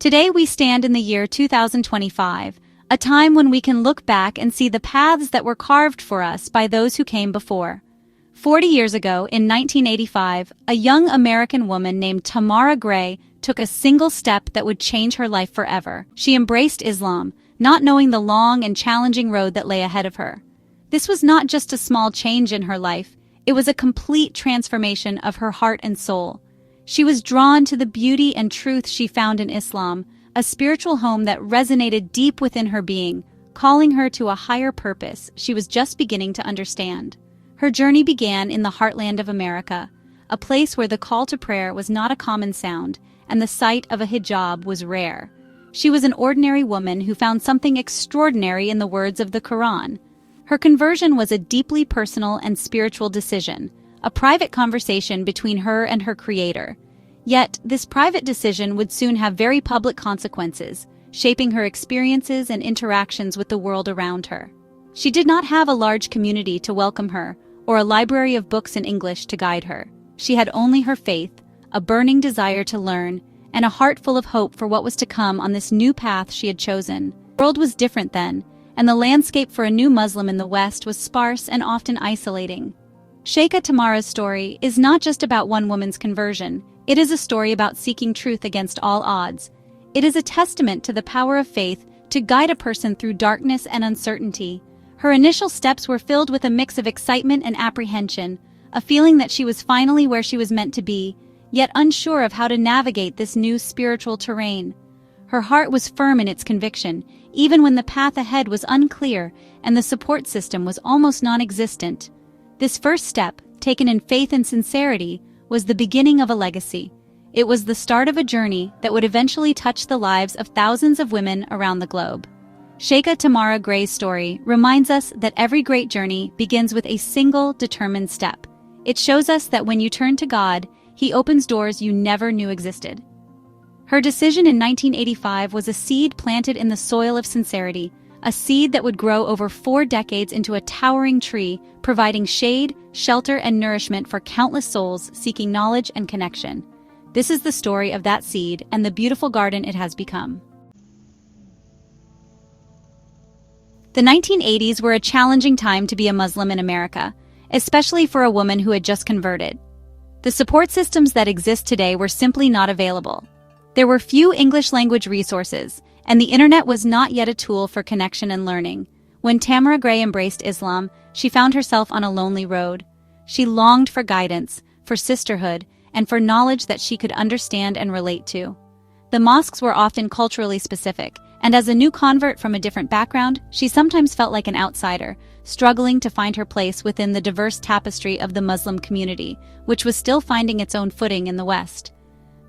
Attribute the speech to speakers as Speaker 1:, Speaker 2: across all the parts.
Speaker 1: Today we stand in the year 2025, a time when we can look back and see the paths that were carved for us by those who came before. 40 years ago, in 1985, a young American woman named Tamara Gray took a single step that would change her life forever. She embraced Islam, not knowing the long and challenging road that lay ahead of her. This was not just a small change in her life, it was a complete transformation of her heart and soul. She was drawn to the beauty and truth she found in Islam, a spiritual home that resonated deep within her being, calling her to a higher purpose she was just beginning to understand. Her journey began in the heartland of America, a place where the call to prayer was not a common sound, and the sight of a hijab was rare. She was an ordinary woman who found something extraordinary in the words of the Quran. Her conversion was a deeply personal and spiritual decision, a private conversation between her and her Creator. Yet, this private decision would soon have very public consequences, shaping her experiences and interactions with the world around her. She did not have a large community to welcome her, or a library of books in English to guide her. She had only her faith, a burning desire to learn, and a heart full of hope for what was to come on this new path she had chosen. The world was different then, and the landscape for a new Muslim in the West was sparse and often isolating. Shaykha Tamara's story is not just about one woman's conversion, it is a story about seeking truth against all odds. It is a testament to the power of faith to guide a person through darkness and uncertainty. Her initial steps were filled with a mix of excitement and apprehension, a feeling that she was finally where she was meant to be, yet unsure of how to navigate this new spiritual terrain. Her heart was firm in its conviction, even when the path ahead was unclear and the support system was almost non-existent. This first step, taken in faith and sincerity, was the beginning of a legacy. It was the start of a journey that would eventually touch the lives of thousands of women around the globe. Shaykha Tamara Gray's story reminds us that every great journey begins with a single, determined step. It shows us that when you turn to God, He opens doors you never knew existed. Her decision in 1985 was a seed planted in the soil of sincerity, a seed that would grow over 4 decades into a towering tree, providing shade, shelter, and nourishment for countless souls seeking knowledge and connection. This is the story of that seed and the beautiful garden it has become. The 1980s were a challenging time to be a Muslim in America, especially for a woman who had just converted. The support systems that exist today were simply not available. There were few English-language resources, and the internet was not yet a tool for connection and learning. When Tamara Gray embraced Islam, she found herself on a lonely road. She longed for guidance, for sisterhood, and for knowledge that she could understand and relate to. The mosques were often culturally specific, and as a new convert from a different background, she sometimes felt like an outsider, struggling to find her place within the diverse tapestry of the Muslim community, which was still finding its own footing in the West.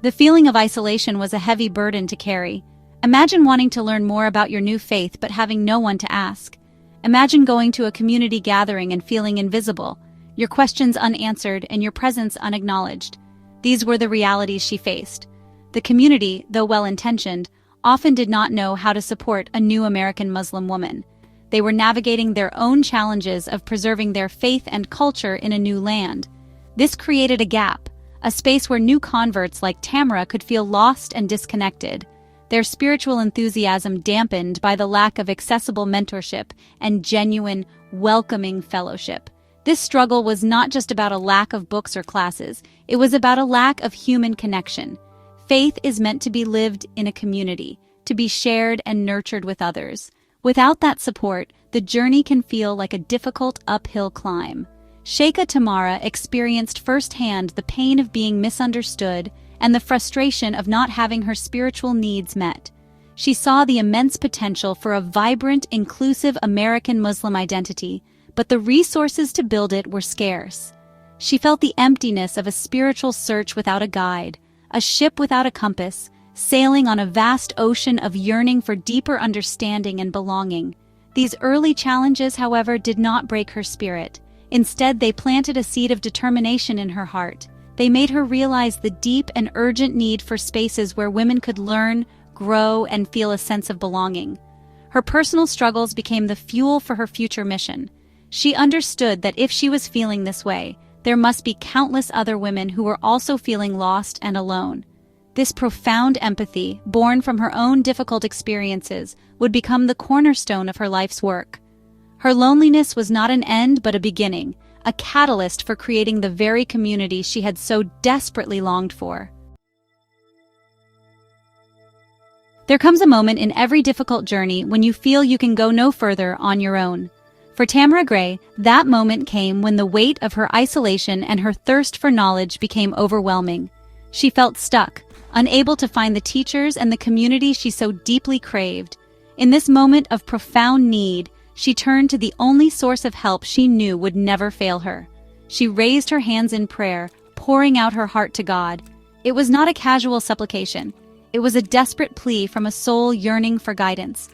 Speaker 1: The feeling of isolation was a heavy burden to carry. Imagine wanting to learn more about your new faith but having no one to ask. Imagine going to a community gathering and feeling invisible, your questions unanswered and your presence unacknowledged. These were the realities she faced. The community, though well-intentioned, often did not know how to support a new American Muslim woman. They were navigating their own challenges of preserving their faith and culture in a new land. This created a gap, a space where new converts like Tamara could feel lost and disconnected, their spiritual enthusiasm dampened by the lack of accessible mentorship and genuine, welcoming fellowship. This struggle was not just about a lack of books or classes, it was about a lack of human connection. Faith is meant to be lived in a community, to be shared and nurtured with others. Without that support, the journey can feel like a difficult uphill climb. Shaykha Tamara experienced firsthand the pain of being misunderstood and the frustration of not having her spiritual needs met. She saw the immense potential for a vibrant, inclusive American Muslim identity, but the resources to build it were scarce. She felt the emptiness of a spiritual search without a guide, a ship without a compass, sailing on a vast ocean of yearning for deeper understanding and belonging. These early challenges, however, did not break her spirit. Instead, they planted a seed of determination in her heart. They made her realize the deep and urgent need for spaces where women could learn, grow, and feel a sense of belonging. Her personal struggles became the fuel for her future mission. She understood that if she was feeling this way, there must be countless other women who were also feeling lost and alone. This profound empathy, born from her own difficult experiences, would become the cornerstone of her life's work. Her loneliness was not an end but a beginning, a catalyst for creating the very community she had so desperately longed for. There comes a moment in every difficult journey when you feel you can go no further on your own. For Tamara Gray, that moment came when the weight of her isolation and her thirst for knowledge became overwhelming. She felt stuck, unable to find the teachers and the community she so deeply craved. In this moment of profound need, she turned to the only source of help she knew would never fail her. She raised her hands in prayer, pouring out her heart to God. It was not a casual supplication. It was a desperate plea from a soul yearning for guidance.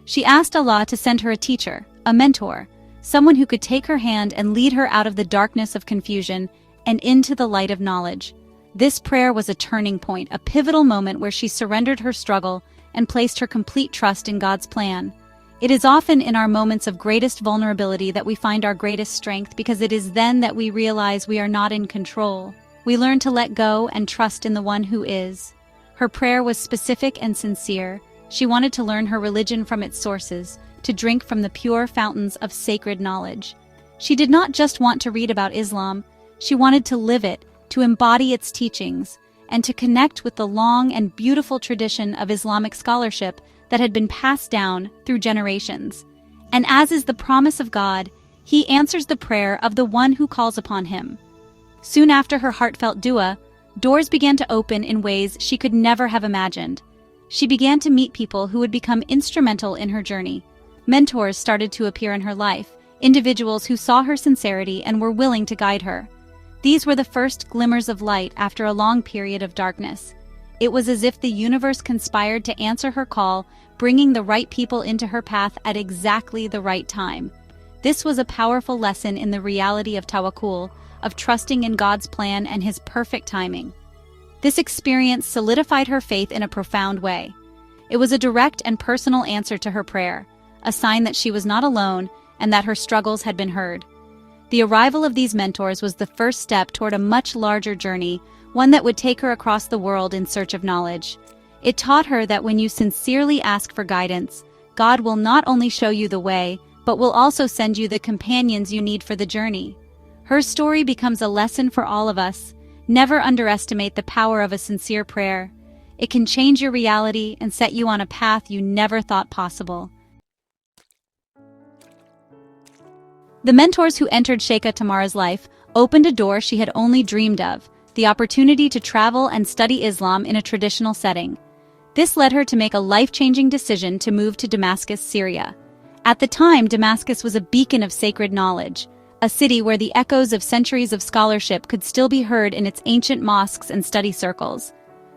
Speaker 1: She asked Allah to send her a teacher, a mentor, someone who could take her hand and lead her out of the darkness of confusion and into the light of knowledge. This prayer was a turning point, a pivotal moment where she surrendered her struggle and placed her complete trust in God's plan. It is often in our moments of greatest vulnerability that we find our greatest strength, because it is then that we realize we are not in control. We learn to let go and trust in the one who is. Her prayer was specific and sincere. She wanted to learn her religion from its sources, to drink from the pure fountains of sacred knowledge. She did not just want to read about Islam, she wanted to live it, to embody its teachings, and to connect with the long and beautiful tradition of Islamic scholarship that had been passed down through generations. And as is the promise of God, He answers the prayer of the one who calls upon Him. Soon after her heartfelt dua, doors began to open in ways she could never have imagined. She began to meet people who would become instrumental in her journey. Mentors started to appear in her life, individuals who saw her sincerity and were willing to guide her. These were the first glimmers of light after a long period of darkness. It was as if the universe conspired to answer her call, bringing the right people into her path at exactly the right time. This was a powerful lesson in the reality of tawakkul, of trusting in God's plan and His perfect timing. This experience solidified her faith in a profound way. It was a direct and personal answer to her prayer, a sign that she was not alone and that her struggles had been heard. The arrival of these mentors was the first step toward a much larger journey, one that would take her across the world in search of knowledge. It taught her that when you sincerely ask for guidance, God will not only show you the way, but will also send you the companions you need for the journey. Her story becomes a lesson for all of us. Never underestimate the power of a sincere prayer. It can change your reality and set you on a path you never thought possible. The mentors who entered Shaykha Tamara's life opened a door she had only dreamed of, the opportunity to travel and study Islam in a traditional setting. This led her to make a life-changing decision to move to Damascus, Syria. At the time, Damascus was a beacon of sacred knowledge, a city where the echoes of centuries of scholarship could still be heard in its ancient mosques and study circles.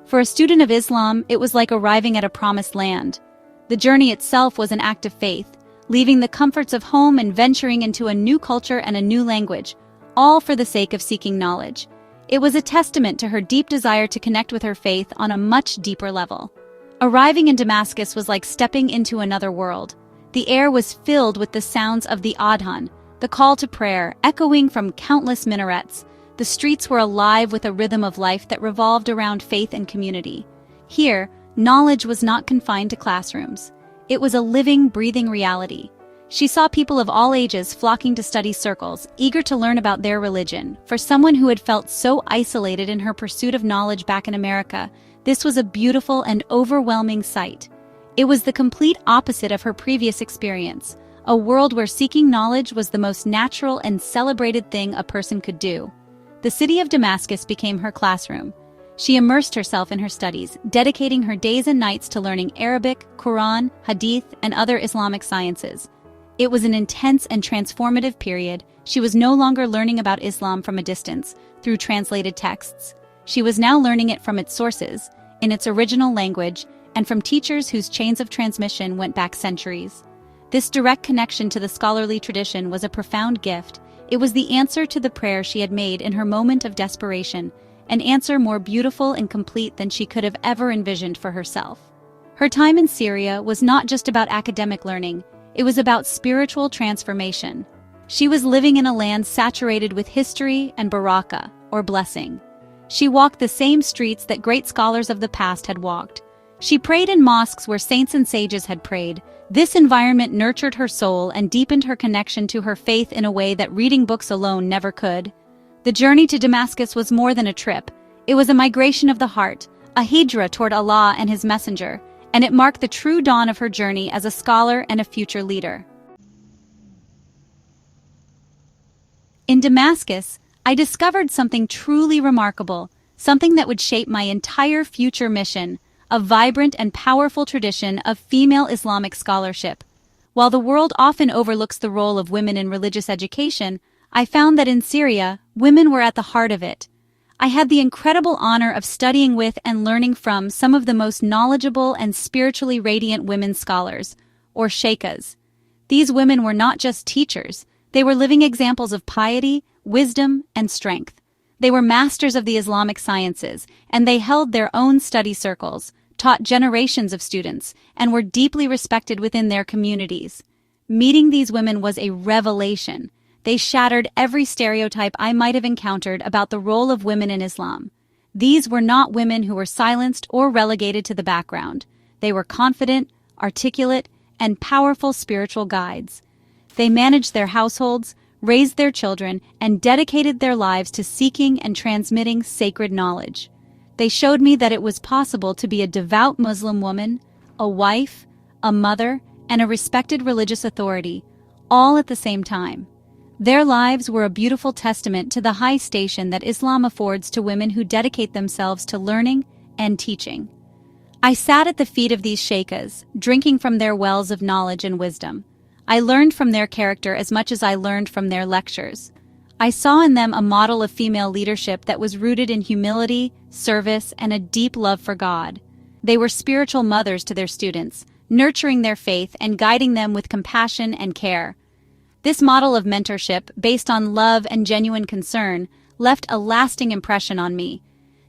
Speaker 1: For a student of Islam, it was like arriving at a promised land. The journey itself was an act of faith, leaving the comforts of home and venturing into a new culture and a new language, all for the sake of seeking knowledge. It was a testament to her deep desire to connect with her faith on a much deeper level. Arriving in Damascus was like stepping into another world. The air was filled with the sounds of the adhan, the call to prayer, echoing from countless minarets. The streets were alive with a rhythm of life that revolved around faith and community. Here, knowledge was not confined to classrooms. It was a living, breathing reality. She saw people of all ages flocking to study circles, eager to learn about their religion. For someone who had felt so isolated in her pursuit of knowledge back in America, this was a beautiful and overwhelming sight. It was the complete opposite of her previous experience, a world where seeking knowledge was the most natural and celebrated thing a person could do. The city of Damascus became her classroom. She immersed herself in her studies, dedicating her days and nights to learning Arabic, Quran, Hadith, and other Islamic sciences. It was an intense and transformative period. She was no longer learning about Islam from a distance, through translated texts. She was now learning it from its sources, in its original language, and from teachers whose chains of transmission went back centuries. This direct connection to the scholarly tradition was a profound gift. It was the answer to the prayer she had made in her moment of desperation, an answer more beautiful and complete than she could have ever envisioned for herself. Her time in Syria was not just about academic learning, it was about spiritual transformation. She was living in a land saturated with history and baraka, or blessing. She walked the same streets that great scholars of the past had walked. She prayed in mosques where saints and sages had prayed. This environment nurtured her soul and deepened her connection to her faith in a way that reading books alone never could. The journey to Damascus was more than a trip. It was a migration of the heart, a hijra toward Allah and His Messenger, and it marked the true dawn of her journey as a scholar and a future leader. In Damascus, I discovered something truly remarkable, something that would shape my entire future mission, a vibrant and powerful tradition of female Islamic scholarship. While the world often overlooks the role of women in religious education, I found that in Syria, women were at the heart of it. I had the incredible honor of studying with and learning from some of the most knowledgeable and spiritually radiant women scholars, or shaykhas. These women were not just teachers, they were living examples of piety, wisdom, and strength. They were masters of the Islamic sciences, and they held their own study circles, taught generations of students, and were deeply respected within their communities. Meeting these women was a revelation. They shattered every stereotype I might have encountered about the role of women in Islam. These were not women who were silenced or relegated to the background. They were confident, articulate, and powerful spiritual guides. They managed their households, raised their children, and dedicated their lives to seeking and transmitting sacred knowledge. They showed me that it was possible to be a devout Muslim woman, a wife, a mother, and a respected religious authority, all at the same time. Their lives were a beautiful testament to the high station that Islam affords to women who dedicate themselves to learning and teaching. I sat at the feet of these shaykhas, drinking from their wells of knowledge and wisdom. I learned from their character as much as I learned from their lectures. I saw in them a model of female leadership that was rooted in humility, service, and a deep love for God. They were spiritual mothers to their students, nurturing their faith and guiding them with compassion and care. This model of mentorship, based on love and genuine concern, left a lasting impression on me.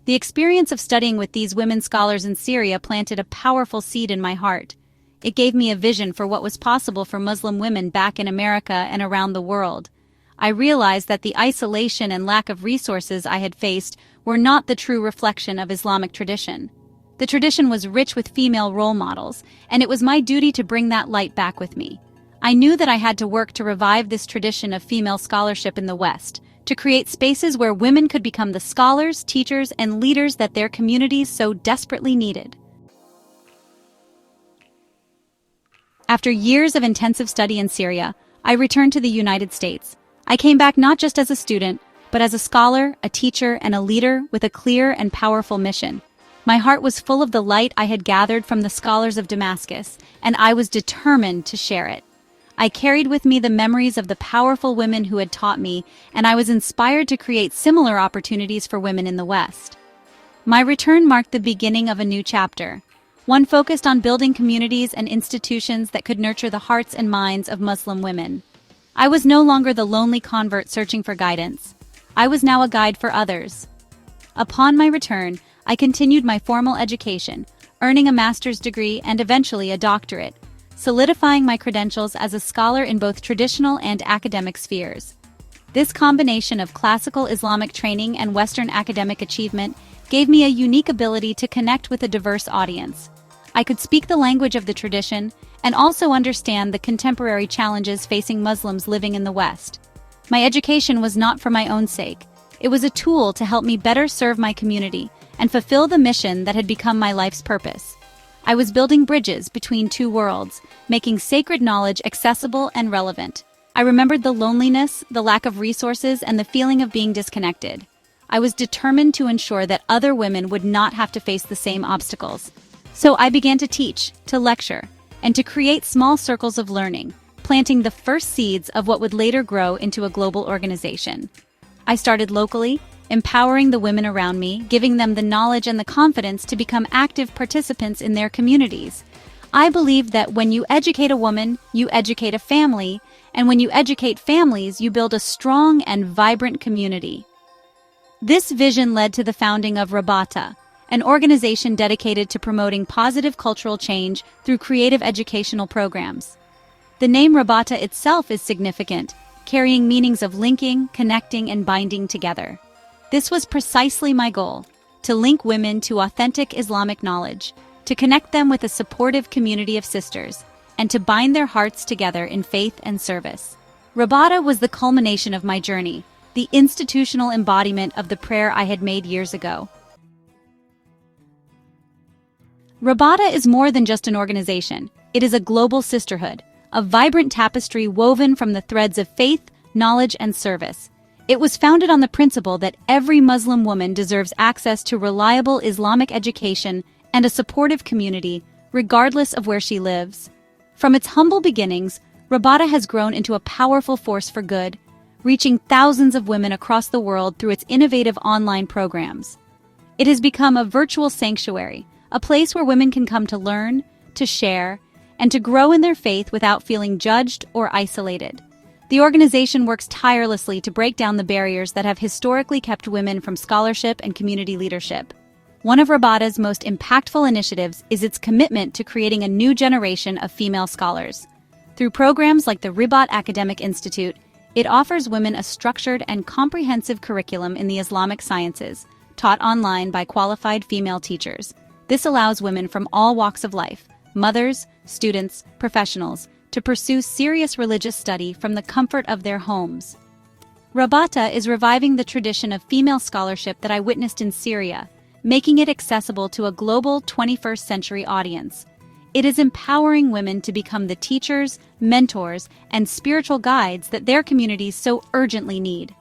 Speaker 1: The experience of studying with these women scholars in Syria planted a powerful seed in my heart. It gave me a vision for what was possible for Muslim women back in America and around the world. I realized that the isolation and lack of resources I had faced were not the true reflection of Islamic tradition. The tradition was rich with female role models, and it was my duty to bring that light back with me. I knew that I had to work to revive this tradition of female scholarship in the West, to create spaces where women could become the scholars, teachers, and leaders that their communities so desperately needed. After years of intensive study in Syria, I returned to the United States. I came back not just as a student, but as a scholar, a teacher, and a leader with a clear and powerful mission. My heart was full of the light I had gathered from the scholars of Damascus, and I was determined to share it. I carried with me the memories of the powerful women who had taught me, and I was inspired to create similar opportunities for women in the West. My return marked the beginning of a new chapter, one focused on building communities and institutions that could nurture the hearts and minds of Muslim women. I was no longer the lonely convert searching for guidance. I was now a guide for others. Upon my return, I continued my formal education, earning a master's degree and eventually a doctorate, solidifying my credentials as a scholar in both traditional and academic spheres. This combination of classical Islamic training and Western academic achievement gave me a unique ability to connect with a diverse audience. I could speak the language of the tradition and also understand the contemporary challenges facing Muslims living in the West. My education was not for my own sake. It was a tool to help me better serve my community and fulfill the mission that had become my life's purpose. I was building bridges between two worlds, making sacred knowledge accessible and relevant. I remembered the loneliness, the lack of resources, and the feeling of being disconnected. I was determined to ensure that other women would not have to face the same obstacles. So I began to teach, to lecture, and to create small circles of learning, planting the first seeds of what would later grow into a global organization. I started locally, empowering the women around me, giving them the knowledge and the confidence to become active participants in their communities. I believe that when you educate a woman, you educate a family, and when you educate families, you build a strong and vibrant community. This vision led to the founding of Rabata, an organization dedicated to promoting positive cultural change through creative educational programs. The name Rabata itself is significant, carrying meanings of linking, connecting, and binding together. This was precisely my goal: to link women to authentic Islamic knowledge, to connect them with a supportive community of sisters, and to bind their hearts together in faith and service. Rabata was the culmination of my journey, the institutional embodiment of the prayer I had made years ago. Rabata is more than just an organization. It is a global sisterhood, a vibrant tapestry woven from the threads of faith, knowledge, and service. It was founded on the principle that every Muslim woman deserves access to reliable Islamic education and a supportive community, regardless of where she lives. From its humble beginnings, Rabata has grown into a powerful force for good, reaching thousands of women across the world through its innovative online programs. It has become a virtual sanctuary, a place where women can come to learn, to share, and to grow in their faith without feeling judged or isolated. The organization works tirelessly to break down the barriers that have historically kept women from scholarship and community leadership. One of Rabata's most impactful initiatives is its commitment to creating a new generation of female scholars. Through programs like the Rabata Academic Institute, it offers women a structured and comprehensive curriculum in the Islamic sciences, taught online by qualified female teachers. This allows women from all walks of life, mothers, students, professionals, to pursue serious religious study from the comfort of their homes. Rabata is reviving the tradition of female scholarship that I witnessed in Syria, making it accessible to a global 21st century audience. It is empowering women to become the teachers, mentors, and spiritual guides that their communities so urgently need.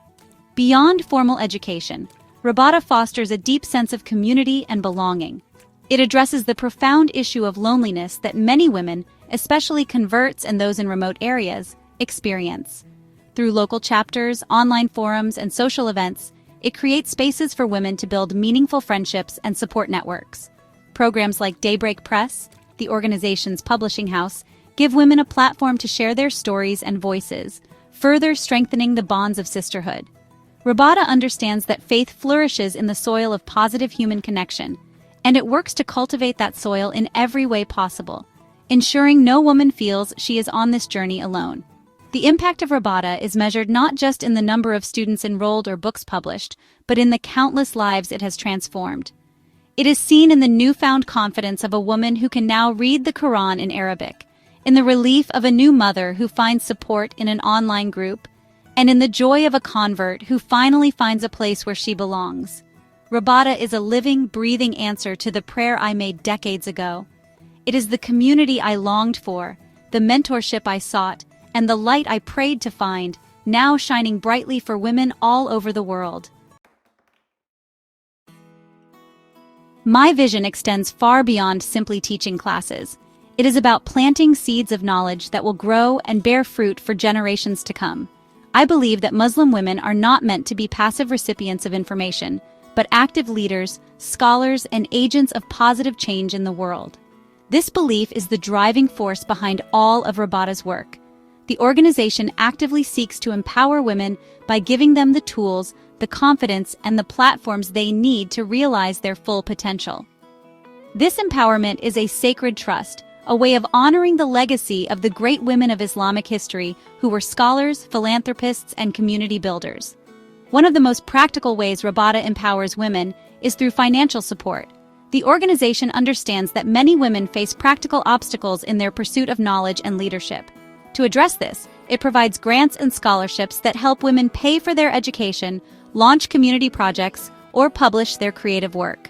Speaker 1: Beyond formal education, Rabata fosters a deep sense of community and belonging. It addresses the profound issue of loneliness that many women, especially converts and those in remote areas, experience. Through local chapters, online forums, and social events, it creates spaces for women to build meaningful friendships and support networks. Programs like Daybreak Press, the organization's publishing house, give women a platform to share their stories and voices, further strengthening the bonds of sisterhood. Rabata understands that faith flourishes in the soil of positive human connection, and it works to cultivate that soil in every way possible, ensuring no woman feels she is on this journey alone. The impact of Rabata is measured not just in the number of students enrolled or books published, but in the countless lives it has transformed. It is seen in the newfound confidence of a woman who can now read the Quran in Arabic, in the relief of a new mother who finds support in an online group, and in the joy of a convert who finally finds a place where she belongs. Rabata is a living, breathing answer to the prayer I made decades ago. It is the community I longed for, the mentorship I sought, and the light I prayed to find, now shining brightly for women all over the world. My vision extends far beyond simply teaching classes. It is about planting seeds of knowledge that will grow and bear fruit for generations to come. I believe that Muslim women are not meant to be passive recipients of information, but active leaders, scholars, and agents of positive change in the world. This belief is the driving force behind all of Rabata's work. The organization actively seeks to empower women by giving them the tools, the confidence, and the platforms they need to realize their full potential. This empowerment is a sacred trust, a way of honoring the legacy of the great women of Islamic history who were scholars, philanthropists, and community builders. One of the most practical ways Rabata empowers women is through financial support. The organization understands that many women face practical obstacles in their pursuit of knowledge and leadership. To address this, it provides grants and scholarships that help women pay for their education, launch community projects, or publish their creative work.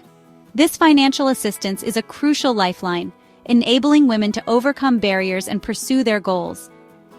Speaker 1: This financial assistance is a crucial lifeline, enabling women to overcome barriers and pursue their goals.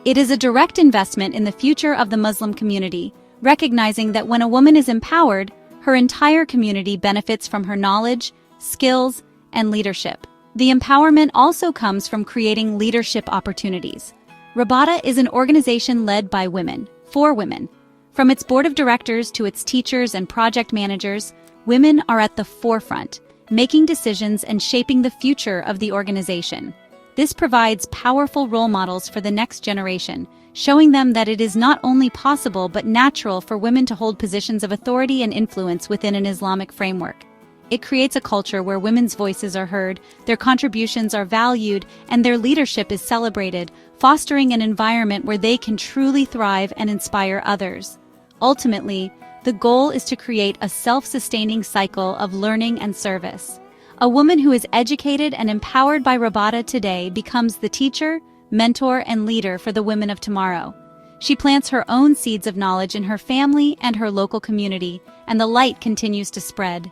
Speaker 1: It is a direct investment in the future of the Muslim community, recognizing that when a woman is empowered, her entire community benefits from her knowledge, skills, and leadership. The empowerment also comes from creating leadership opportunities. Rabata is an organization led by women, for women. From its board of directors to its teachers and project managers, women are at the forefront, making decisions and shaping the future of the organization. This provides powerful role models for the next generation, showing them that it is not only possible but natural for women to hold positions of authority and influence within an Islamic framework. It creates a culture where women's voices are heard, their contributions are valued, and their leadership is celebrated, fostering an environment where they can truly thrive and inspire others. Ultimately, The goal is to create a self-sustaining cycle of learning and service. A woman who is educated and empowered by Rabata today becomes the teacher, mentor, and leader for the women of tomorrow. She plants her own seeds of knowledge in her family and her local community, and the light continues to spread.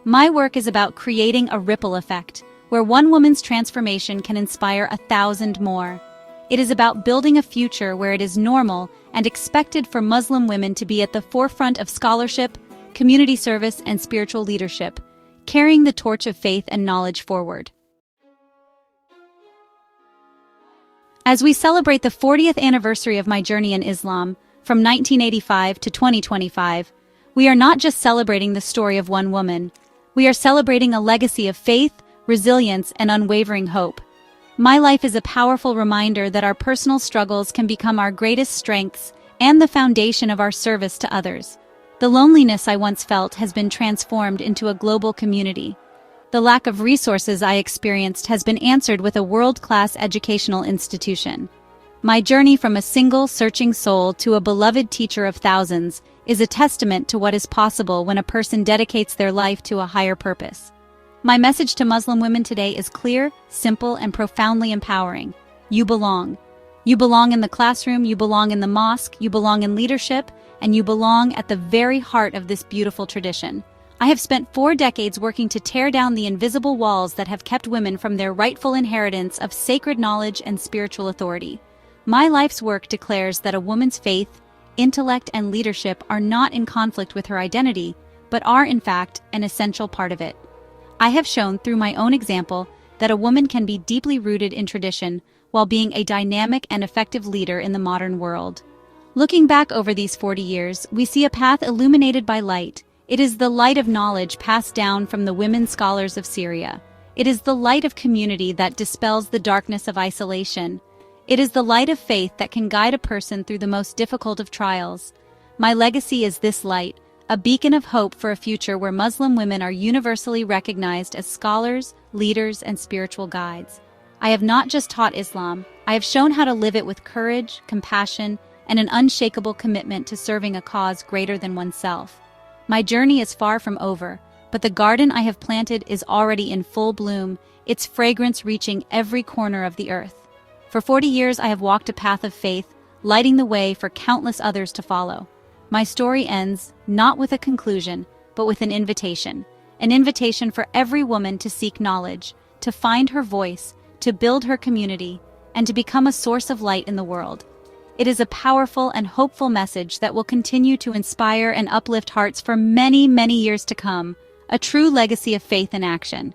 Speaker 1: My work is about creating a ripple effect, where one woman's transformation can inspire 1,000 more. It is about building a future where it is normal and expected for Muslim women to be at the forefront of scholarship, community service, and spiritual leadership, carrying the torch of faith and knowledge forward. As we celebrate the 40th anniversary of my journey in Islam, from 1985 to 2025, we are not just celebrating the story of one woman. We are celebrating a legacy of faith, resilience, and unwavering hope. My life is a powerful reminder that our personal struggles can become our greatest strengths and the foundation of our service to others. The loneliness I once felt has been transformed into a global community. The lack of resources I experienced has been answered with a world-class educational institution. My journey from a single, searching soul to a beloved teacher of thousands is a testament to what is possible when a person dedicates their life to a higher purpose. My message to Muslim women today is clear, simple, and profoundly empowering. You belong. You belong in the classroom, you belong in the mosque, you belong in leadership, and you belong at the very heart of this beautiful tradition. I have spent 4 decades working to tear down the invisible walls that have kept women from their rightful inheritance of sacred knowledge and spiritual authority. My life's work declares that a woman's faith, intellect, and leadership are not in conflict with her identity, but are, in fact, an essential part of it. I have shown through my own example that a woman can be deeply rooted in tradition while being a dynamic and effective leader in the modern world. Looking back over these 40 years, we see a path illuminated by light. It is the light of knowledge passed down from the women scholars of Syria. It is the light of community that dispels the darkness of isolation. It is the light of faith that can guide a person through the most difficult of trials. My legacy is this light, a beacon of hope for a future where Muslim women are universally recognized as scholars, leaders, and spiritual guides. I have not just taught Islam, I have shown how to live it with courage, compassion, and an unshakable commitment to serving a cause greater than oneself. My journey is far from over, but the garden I have planted is already in full bloom, its fragrance reaching every corner of the earth. For 40 years I have walked a path of faith, lighting the way for countless others to follow. My story ends not with a conclusion, but with an invitation for every woman to seek knowledge, to find her voice, to build her community, and to become a source of light in the world. It is a powerful and hopeful message that will continue to inspire and uplift hearts for many, many years to come, a true legacy of faith in action.